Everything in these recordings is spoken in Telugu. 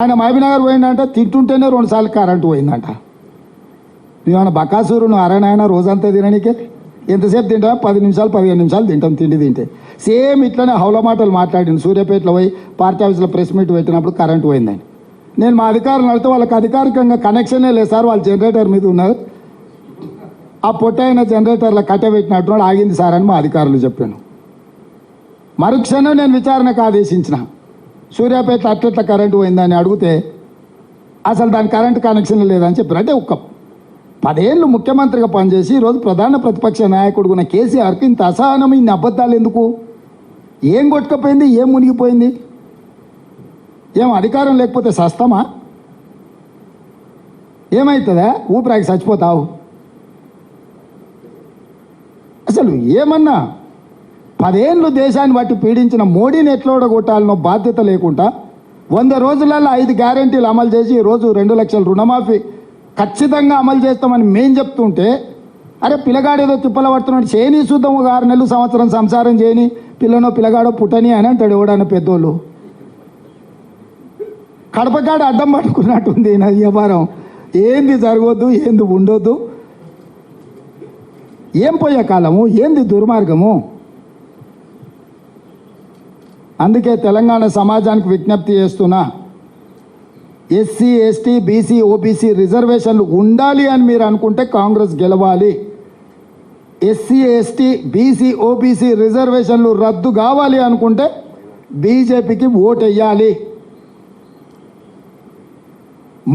ఆయన మహబూబ్నగర్ పోయిందంట, తింటుంటేనే 2 సార్లు కరెంటు పోయిందంట. నువ్వేమన్నా బకాసూరు, నువ్వు అరణాయన రోజంతా తిననీకే? ఎంతసేపు తింటా? 10 నిమిషాలు 15 నిమిషాలు తింటాం తిండి తింటే. సేమ్ ఇట్లనే హౌల మాటలు మాట్లాడింది. సూర్యాపేటలో పోయి పార్టీ ఆఫీస్లో ప్రెస్ మీట్ పెట్టినప్పుడు కరెంటు పోయిందని. నేను మా అధికారులు అడిగితే వాళ్ళకి అధికారికంగా కనెక్షనే లేదు సార్, వాళ్ళు జనరేటర్ మీద ఉన్నారు, ఆ పొట్టైన జనరేటర్లో కట్టబెట్టినట్టు ఆగింది సార్ అని మా అధికారులు చెప్పాను. మరుక్షణం నేను విచారణకు ఆదేశించిన. సూర్యాపేట అట్లట్ల కరెంటు పోయిందని అడిగితే అసలు దాని కరెంటు కనెక్షన్ లేదని చెప్పారు. అంటే ఒక 10 ఏళ్ళు ముఖ్యమంత్రిగా పనిచేసి ఈరోజు ప్రధాన ప్రతిపక్ష నాయకుడు ఉన్న కేసీఆర్కి ఇంత అసహనం, ఇన్ని అబద్ధాలు ఎందుకు? ఏం కొట్టుకపోయింది? ఏం మునిగిపోయింది? ఏం అధికారం లేకపోతే సస్తమా? ఏమవుతుందా? ఊపిరాకి చచ్చిపోతావు? అసలు ఏమన్నా 10 ఏళ్ళు దేశాన్ని బట్టి పీడించిన మోడీని ఎట్లా ఓడగొట్టాలనో బాధ్యత లేకుండా 100 రోజులలో 5 గ్యారెంటీలు అమలు చేసి ఈరోజు 2 లక్షల రుణమాఫీ ఖచ్చితంగా అమలు చేస్తామని మేం చెప్తుంటే, అరే పిల్లగాడేదో తిప్పల పడుతున్నాడు, చేయని చూద్దాం, 6 నెలలు సంవత్సరం సంసారం చేయని, పిల్లనో పిల్లగాడో పుట్టని అని అంటాడు ఎవడన్న పెద్దోళ్ళు. కడపకాడ అడ్డం పట్టుకున్నట్టుంది నా వ్యాపారం. ఏంది జరగవద్దు, ఏంది ఉండొద్దు, ఏం పోయే కాలము, ఏంది దుర్మార్గము. అందుకే తెలంగాణ సమాజానికి విజ్ఞప్తి చేస్తున్నా, ఎస్సీ ఎస్టీ బీసీ ఓబీసీ రిజర్వేషన్లు ఉండాలి అని మీరు అనుకుంటే కాంగ్రెస్ గెలవాలి. ఎస్సీ ఎస్టీ బీసీ ఓబీసీ రిజర్వేషన్లు రద్దు కావాలి అనుకుంటే బీజేపీకి ఓటెయ్యాలి.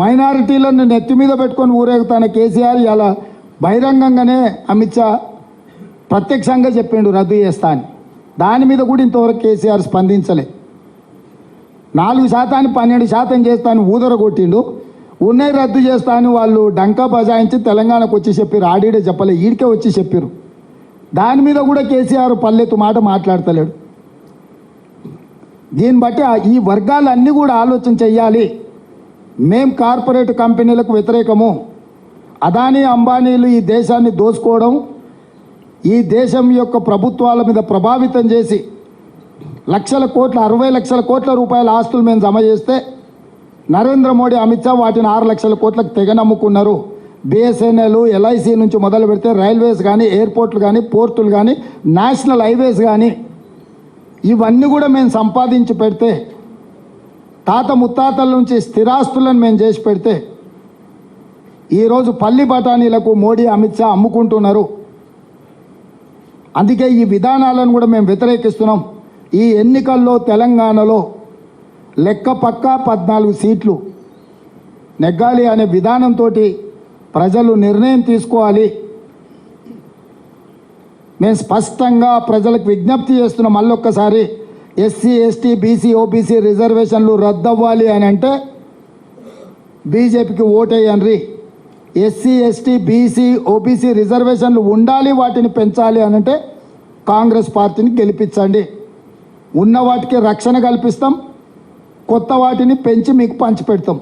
మైనారిటీలను నెత్తి మీద పెట్టుకొని ఊరేగుతాన కేసీఆర్ ఇలా బహిరంగంగానే అమిత్ షా ప్రత్యక్షంగా చెప్పిండు రద్దు చేస్తా అని. దాని మీద కూడా ఇంతవరకు కేసీఆర్ స్పందించలే. 4% 12% చేస్తాను ఊదరగొట్టిండు. ఉన్నాయి రద్దు చేస్తా అని వాళ్ళు డంకా బజాయించి తెలంగాణకు వచ్చి చెప్పారు. ఆడిడే చెప్పలే, ఈడికే వచ్చి చెప్పారు. దాని మీద కూడా కేసీఆర్ పల్లెత్తు మాట మాట్లాడతలేడు. దీన్ని బట్టి ఈ వర్గాలన్నీ కూడా ఆలోచన చెయ్యాలి. మేం కార్పొరేట్ కంపెనీలకు వ్యతిరేకము. అదానీ అంబానీలు ఈ దేశాన్ని దోచుకోవడం, ఈ దేశం యొక్క ప్రభుత్వాల మీద ప్రభావితం చేసి లక్షల కోట్ల 60 లక్షల కోట్ల రూపాయల ఆస్తులు మేము జమ చేస్తే నరేంద్ర మోడీ అమిత్ షా వాటిని 6 లక్షల కోట్లకు తెగనమ్ముకున్నారు. బిఎస్ఎన్ఎల్ ఎల్ఐసి నుంచి మొదలు పెడితే రైల్వేస్ కానీ, ఎయిర్పోర్ట్లు కానీ, పోర్టులు కానీ, నేషనల్ హైవేస్ కానీ ఇవన్నీ కూడా మేము సంపాదించి పెడితే, తాత ముత్తాతల నుంచి స్థిరాస్తులను మేము చేసి పెడితే ఈరోజు పల్లి బఠానీలకు మోడీ అమిత్ షా అమ్ముకుంటున్నారు. అందుకే ఈ విధానాలను కూడా మేము వ్యతిరేకిస్తున్నాం. ఈ ఎన్నికల్లో తెలంగాణలో లెక్క పక్కా 14 సీట్లు నెగ్గాలి అనే విధానంతో ప్రజలు నిర్ణయం తీసుకోవాలి. మేము స్పష్టంగా ప్రజలకు విజ్ఞప్తి చేస్తున్నాం. మళ్ళొక్కసారి ఎస్సీ ఎస్టీ బీసీ ఓబీసీ రిజర్వేషన్లు రద్దవ్వాలి అని అంటే బీజేపీకి ఓటేయండి. ఎస్సీ ఎస్టీ బీసీ ఓబీసీ రిజర్వేషన్లు ఉండాలి, వాటిని పెంచాలి అని అంటే కాంగ్రెస్ పార్టీని గెలిపించండి. ఉన్న వాటికి రక్షణ కల్పిస్తాం, కొత్త వాటిని పెంచి మీకు పంచిపెడతాం.